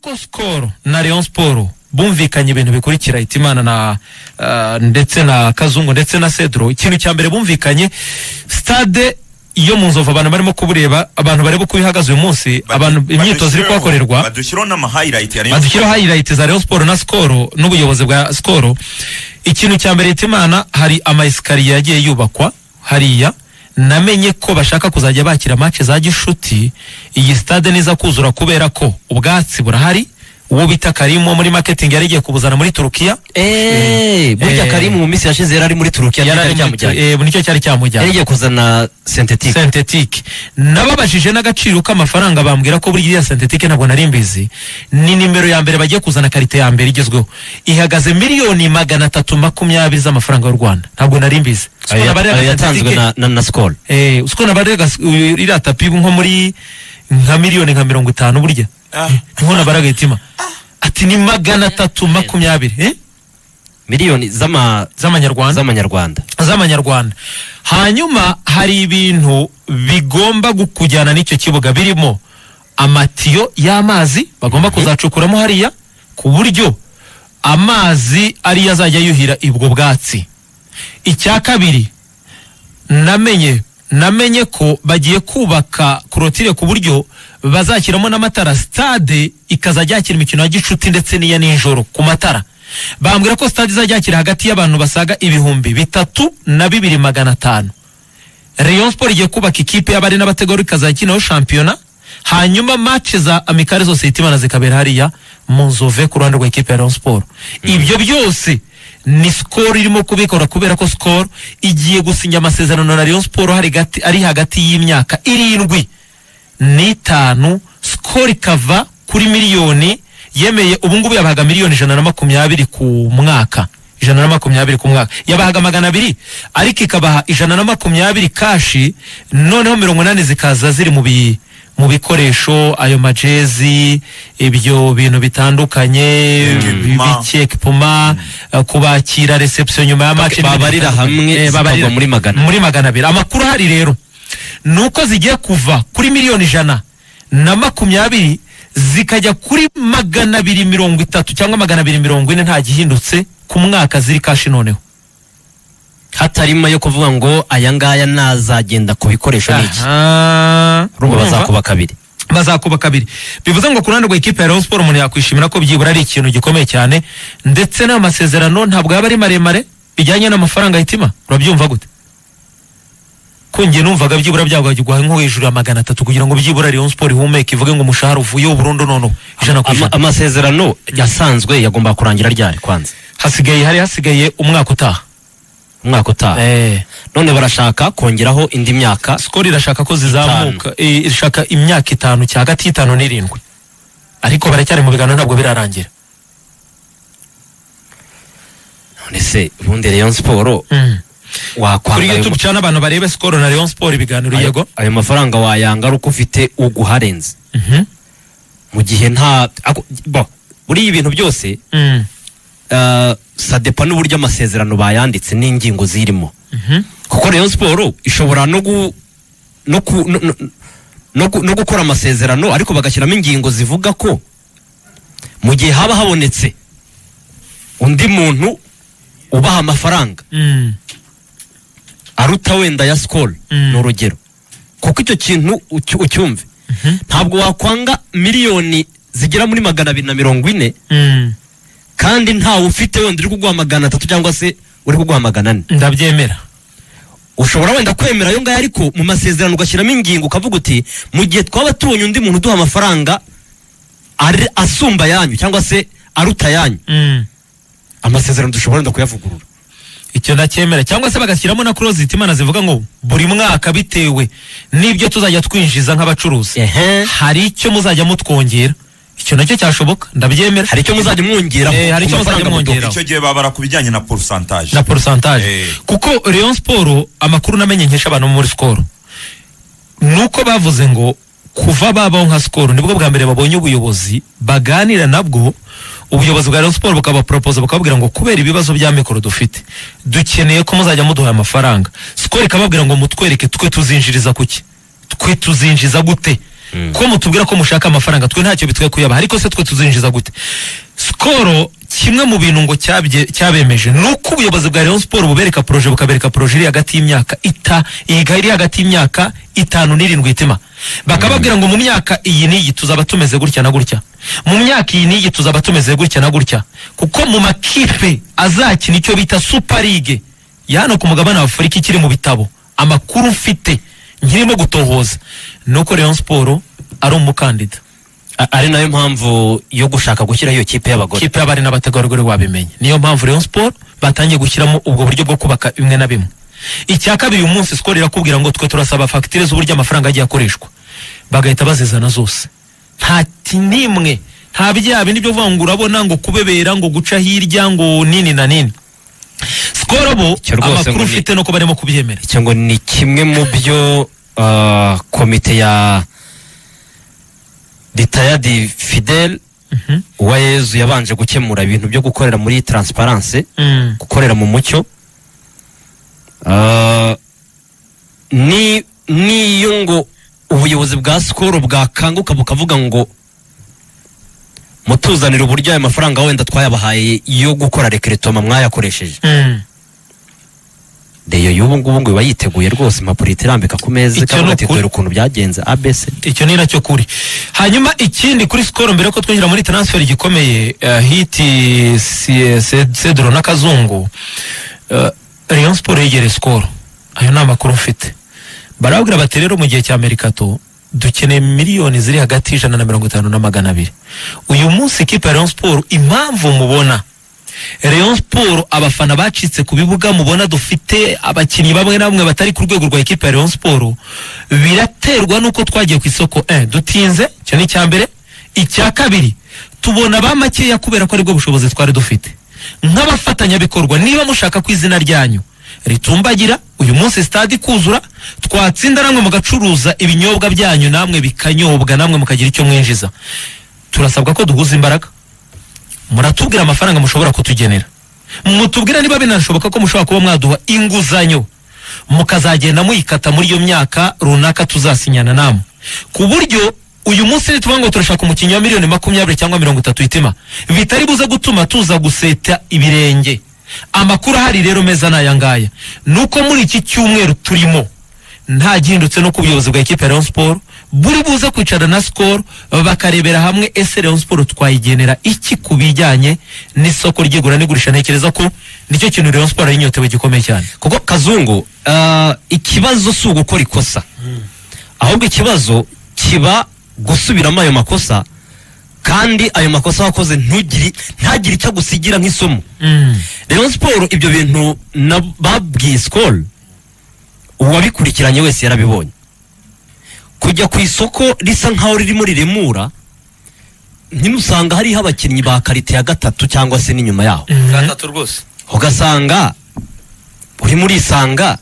nuko Skol na Rayon Sport bumvikanye ibintu bikurikira Hitimana na ndetse na Kazungu ndetse na Cedro. Ikintu cya mbere bumvikanye, stade iyo mu Nzova abantu barimo kubureba, abantu barebo kubihagaze uyu munsi, abantu imyitozo iri kwakorerwa, badushyiraho n'ama highlight ya highlight za Rayon Sport na Skol n'ubuyobozi bwa Skol. Ikintu cya mbere Hitimana, hari ama escalier yagiye yubakwa hariya. Namenye ko bashaka kuzajya bakira match za gishuti. Iyi stade niza kuzura kubera ko ubwatsi burahari. Uwo bita Karimu muri marketing yarigiye kubuzana muri Turukiya. Burya Karimu mu minsi yashize yarari muri Turukiya, yari cyamujyanye. Nicyo cyari cyamujyanye. Yarigiye kuzana synthetic. Nababajije n'agaciro k'amafaranga, bambwira ko buri ya synthetic ntabwo nari mbizi. Ni nimero ya mbere bagiye kuzana, karite ya mbere igezweho. Ihagaze miliyoni 320 z'amafaranga y'u Rwanda. Ntabwo nari mbizi. Yatanzwe na Skol. Skol nabarega iri tapi nko muri nka miliyoni nka 50 burya. Nkona baraga Hitima. Ati ni 320 miliyoni z'amanyarwanda. Hanyuma hari ibintu bigomba kujyana n'icyo kibuga, birimo amatiyo y'amazi bagomba kuzacukuramo hariya, ku buryo amazi ari yazajya yuhira ibwo bwatsi. Icya kabiri, namenye ko bagiye kubaka kurotire ku buryo bazakiramo n'amatara, stade ikazajya yakira imikino ya gicuti ndetse n'iya nijoro ku matara. Bambwira ko stade izajya yakira hagati y'abantu basaga 3,000 na 2,500. Rayon Sport igiye kubaka ikipe y'abari n'abategori kazakinaho shampiyona, hanyuma match za amicale zose Hitimana zikabera hariya mu Nzove ku ruhande rwa ikipe ya Rayon Sport. Ibyo byose ni Skol irimo kubikora kubera ko Skol igiye gusinya amasezerano na Rayon Sport ari hagati y'imyaka 7 n'5. Skol ikava kuri miliyoni, yemeye ubu ngubu yabahaga miliyoni 120 ku mwaka. 120 ku mwaka yabahaga 200, ariko ikabaha 120 kashi, noneho 80 zikaza ziri mu bikoresho, ayo majezi, ibyo bintu bitandukanye, bikeke poma, kubakira reception nyuma ya match, babarira hamwe babarira muri 200. Amakuru hari rero nuko zigiye kuva kuri miliyoni 120 zikajya kuri 230 cyangwa 240 nta gihindutse ku mwaka, ziri kashi noneho, hatarimo yo kuvuga ngo aya ngaya nazagenda ku bikoresho n'iki. Rumba bazakuba kabiri. Bivuze ngo kuranda rwa ikipe ya Rayon Sport umuntu yakwishimira ko byibura ari ikintu gikomeye cyane, ndetse n'amasezerano ntabwo yaba ari maremare bijyanye n'amafaranga. Hitima, urabyumva gute? Kungiye numvaga byibura byagwa nko hejuru ya 300 kugira ngo byibura Rayon Sport ihumeke ivuge ngo umushahara uvuye burundu nono 100%. Amasezerano yasanzwe yagomba kurangira ryari kwanza? Hasigaye umwaka utaha. None barashaka kongeraho indi myaka. Skol irashaka ko zizamuka, irashaka imyaka 5 cya hagati y'5 n'7, ariko baracyari mu biganiro ntabwo birarangira. None se ubundi Rayon Sport kuri YouTube cyane abantu barebe Skol na Rayon Sport ibiganiro, yego ayo mafaranga wayanga ari uko ufite uguharenze. Mu gihe nta buri ibintu byose sadepa n'uburyo amasezerano bayanditse n'ingingo zirimo. Kuko Rayon Sport ishobora no gukora amasezerano ariko bagashyiramo ingingo zivuga ko mu gihe haba habonetse undi muntu ubaha amafaranga aruta wenda ya Skol, n'urugero. Kuko icyo kintu ucyumve, ntabwo wakwanga miliyoni zigera muri 240 kandi ntawe ufite wenda uri kuguha 300 cyangwa se uri kuguha 400. Ndabyemera. Ushobora wenda kwemera yo ngaya, ariko mu masezerano ugashyiramo ingingo ukavuga uti mu gihe twaba tubonye undi muntu uduha amafaranga asumba yanyu cyangwa se aruta yanyu, amasezerano dushobora wenda kuyavugurura. Icyo ndacyemera, cyangwa se bagashyiramo na clause Hitimana zivuga ngo buri mwaka bitewe n'ibyo tuzajya twinjiza nk'abacuruzi hari icyo muzajya mutwongera. Icyo nacyo cyashoboka, ndabyemera. Hari icyo muzajya mwongeraho, hari icyo muzajya mwongeraho. Icyo gihe babara kubijyanye na pourcentage. Kuko Rayon Sport amakuru namenye nkesha abantu muri Skol nuko bavuze ngo kuva babaho nka Skol nibwo bwa mbere babonye ubuyobozi baganira nabwo. Ubuyobozi bwa Rayon Sport bukaba propose bakabwira ngo kubera ibibazo bya mikoro dufite dukeneye ko muzajya muduha amafaranga. Skol ikababwira ngo mutwereke twe tuzinjiriza kuki, twe tuzinjiza gute. ko mutubwira ko mushaka amafaranga twe ntacyo bitwe kuyabaha ariko se twe tuzinjiza gute Skol kimwe mu bintu ngo cyabemeje nuko ubuyobozi bwa Rayon Sport bubereka projet bukabereka projet iri hagati y'imyaka iri hagati y'imyaka 5 n'irindwi itima bakababwira ngo mu myaka iyi niyi tuzaba tumeze gutya na gutya mu myaka iyi niyi tuzaba tumeze gutya na gutya kuko mu makipe azakina icyo bita Super League yano ku mugabane wa Afurika ikiri mu bitabo amakuru mfite nkirimo gutohoza nuko Rayon Sport ari umukandida ari nayo mpamvu yo gushaka gushyira iyo kipe y'abagore kipe y'abari n'abategarugori wabimenye niyo mpamvu Rayon Sport batangiye gushyiramo ubwo buryo bwo kubaka bimwe na bimwe icyakabiri uyu munsi Skol irakubwira ngo twe turasaba facture z'uburyo amafaranga agiye akoreshwa bagahita bazizana zose nta nimwe nta bya bindi byo vuga ngo urabona ngo kubebera ngo guca hirya ngo nini na nini Skol bo amakuru ufite no ko barimo kubyemera icyo ngo ni kimwe mu byo komite ya Retired Fidel Uwayezu yabanje gukemura ibintu byo gukorera muri transparence gukorera mu mucyo niyo ngo ubuyobozi bwa Skol bwakanguka bukavuga ngo mutuzanira uburyo aya mafaranga wenda twayabahaye yo gukora recruitment mwayakoresheje Deyo y'ubu ngubu ngo bayiteguye rwose impapuro itirambika ku meza kabatitwera ukuntu byagenze ABC icyo ni nacyo kuri hanyuma ikindi kuri Skol mbere ko twinjira muri transfer gikomeye hiti Cedro na Kazungu Rayon Sport yegere Skol ayo ni amakuru mfite barabwira bati rero mu gihe cya Mercato dukeneye miliyoni ziri hagati y'150 na 200 uyu munsi ikipe ya Rayon Sport impamvu mubona Rayon Sport abafana bacitse ku bibuga mubona dufite abakinnyi bamwe na bamwe batari ku rwego rwa ikipe ya Rayon Sport biraterwa nuko twagiye ku isoko dutinze cyo ni cyambere icya kabiri tubona bamakeya kubera ko ari bwo bushobozi twari dufite nk'abafatanya bikorwa niba mushaka ku izina ryanyu ritumbagira uyu munsi stade kuzura twatsinda namwe mugacuruza ibinyobwa byanyu namwe bikanyobwa namwe mukagira icyo mwinjiza turasabwa ko duhuza imbaraga muratubwira amafaranga mushobora kutugenera mutubwira niba binashoboka ko mushobora kuba mwaduha inguzanyo mukazagenda muyikata muri iyo myaka runaka tuzasinyana namwe ku buryo uyu munsi nituvuga ngo turashaka umukinnyi wa miliyoni 20 cyangwa 30 itima bitari buze gutuma tuza guseta ibirenge amakuru ahari rero meza n'ayangaya nuko muri iki cyumweru turimo nta gihindutse no ku buyobozi bwa ikipe ya Rayon Sport buri buza kwicara na Skol bakarebera hamwe ese Rayon Sport twayigenera iki kubijyanye n'isoko ry'igura n'igurisha ntekereza ko nicyo kintu Rayon Sport yinyotewe gikomeye cyane kuko Kazungu ikibazo si ugukora ikosa ahubwo ikibazo kiba gusubiramo ayo makosa kandi ayo makosa wakoze ntagire icyo gusigira nk'isomo Rayon Sport ibyo bintu babwiye Skol uwabikurikiranye wese yarabibonye kujya ku isoko risa nkaho ririmo riremura ntimusanga hariho abakinnyi ba karite ya gatatu cyangwa se n'inyuma yaho gatatu rwose ugasanga uri muri isanga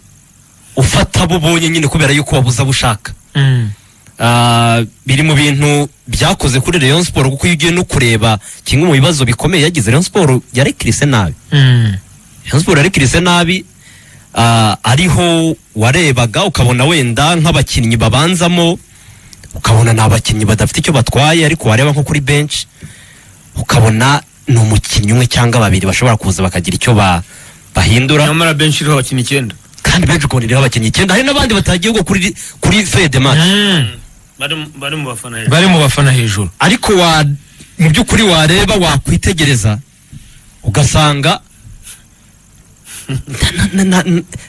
ufata abo ubonye nyine kubera yuko wabuze abo ushaka biri mu bintu byakoze kuri Rayon Sport kuko iyo ugiye no kureba kimwe mu bibazo bikomeye yagize Rayon Sport yarekirise nabi Rayon Sport yarekirise nabi ariho warebaga ukabona wenda nk'abakinnyi babanzamo ukabona ni abakinnyi badafite icyo batwaye ariko wareba nko kuri bench ukabona ni umukinnyi umwe cyangwa babiri bashobora kuza bakagira icyo bahindura nyamara bench iriho abakinnyi 9 kandi bench ukabona iriho abakinnyi 9 hari n'abandi batagiye go kuri fede match bari mu bafana hejuru ariko mu by'ukuri wareba wakwitegereza ugasanga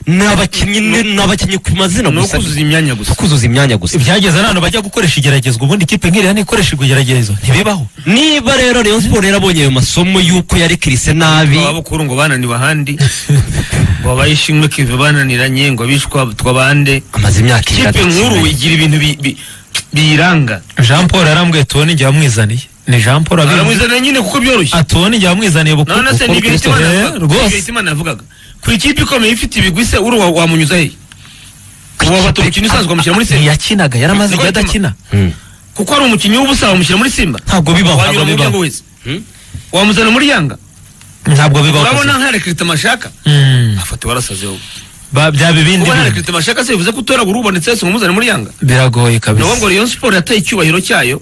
n'abakinnyi ku mazina gusa kuzuza imyanya gusa ibyageze nano bajya gukoresha igeragezwa ubundi ikipe nk'iriya ntikoresha igeragezo ntibibaho niba rero Rayon Sport yarabonye ayo masomo y'uko yarekirise nabi abakuru ngo bananiwe ahandi ngo bayishimwe kive bananiranye ngo bishwa twabande amaze imyaka ikipe nkuru igira ibintu biranga Jean Paul arambwiye tubone njye wamwizaniye ni Jean Paul aramwizaniye nyine kuko byoroshye atubone njye wamwizaniye buko none se Imana navugaga ku ikipe ikomeye ifite ibigwise uri wamunyuza he waba tumukinnyi usanzwe amushyira muri Simba yakinaga yaramaze igihe adakina kuko ari umukinnyi w'ubusa wamushyira muri Simba ntabwo bibaho wamuzana muri Yanga ntabwo bibaho urabona nka recruitment mashaka afate warasazeho byaba ibindi kuba nta bintu. recruitment ashaka se bivuze ko utoragura ubonetse wese umuzane muri Yanga. Biragoye kabisa. Nuko ngo Rayon Sport yataye icyubahiro cyayo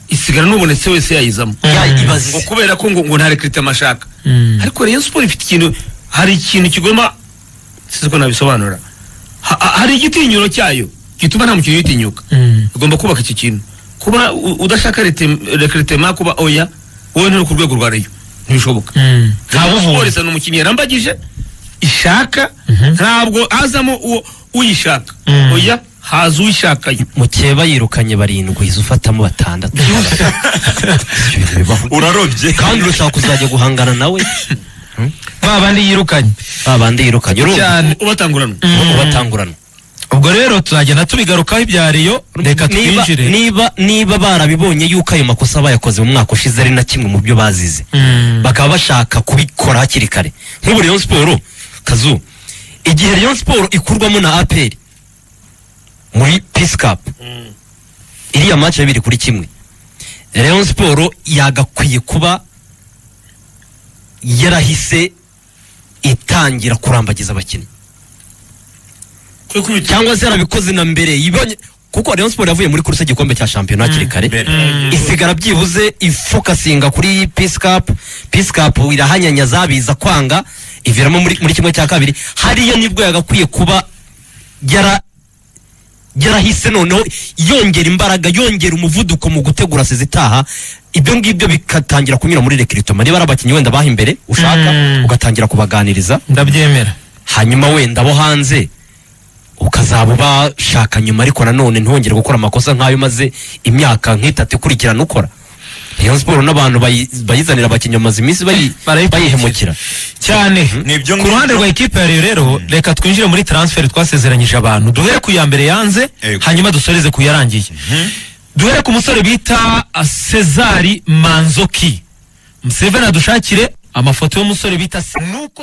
isigara n'ubonetse wese yayizamo. ibaze Ngo kubera ko ngo nta recruitment ashaka. Ariko Rayon Sport ifite ikintu, hari ikintu kigomba siziko nabisobanura. Hari igitinyuro cyayo gituma nta mukino yitinyuka. Ugomba kubaka iki kintu. Kuba udashaka recruitment kuba oya wowe nturi ku rwego rwa Rayon ntibishoboka. Ntabwo Sport isa n'umukinnyi yarambagije ishaka ntabwo hazamo uyishaka. Oya haza uyishakayo. Mukeba yirukanye 7 izo ufatamo 6 urarobye kandi urashaka kuzajya guhangana nawe babandi yirukanye ubatangurana. ubwo rero tuzagenda tubigarukaho ibya Rayon. Reka twinjire niba barabibonye yuko ayo makosa bayakoze mu mwaka ushize ari na kimwe mu byo bazize bakaba bashaka kubikora hakiri kare. Nk'ubu Rayon Sport Kazu, igihe Rayon Sport ikurwamo na APR muri Peace Cup iriya match ya 2-1 Rayon Sport yagakwiye kuba yarahise itangira kurambagiza abakinnyi cyangwa se yarabikoze na mbere ibonye, kuko Rayon Sport yavuye muri kuruse igikombe cya shampiyona hakiri kare isigara byibuze ifokasinga kuri Peace Cup irahanyanya zabiza kwanga iviramo muri kimwe cya kabiri. Hariyo nibwo yagakwiye kuba yarahise noneho yongera imbaraga, yongera umuvuduko mu gutegura sezitaha. Ibyo ngibyo bikatangira kunyura muri recruitment. Niba arabakinnyi wenda baha imbere ushaka ugatangira kubaganiriza, ndabyemera. hanyuma wenda bo hanze ukazaba bashaka nyuma, ariko nanone ntihongere gukora amakosa nk'ayo maze imyaka nk'itatu ikurikirana ukora. Rayon Sport n'abantu bayizanira abakinnyi amaze iminsi bayihemukira cyane. Ku ruhande rwa equipe ya Rayon rero, reka twinjire muri transfer twasezeranyije abantu. Duhere ku ya mbere yanze, hanyuma dusoreze ku yarangiye. Duhere ku musore bita Cesar Manzoki. Museveni adushakire amafoto y'umusore bita nuko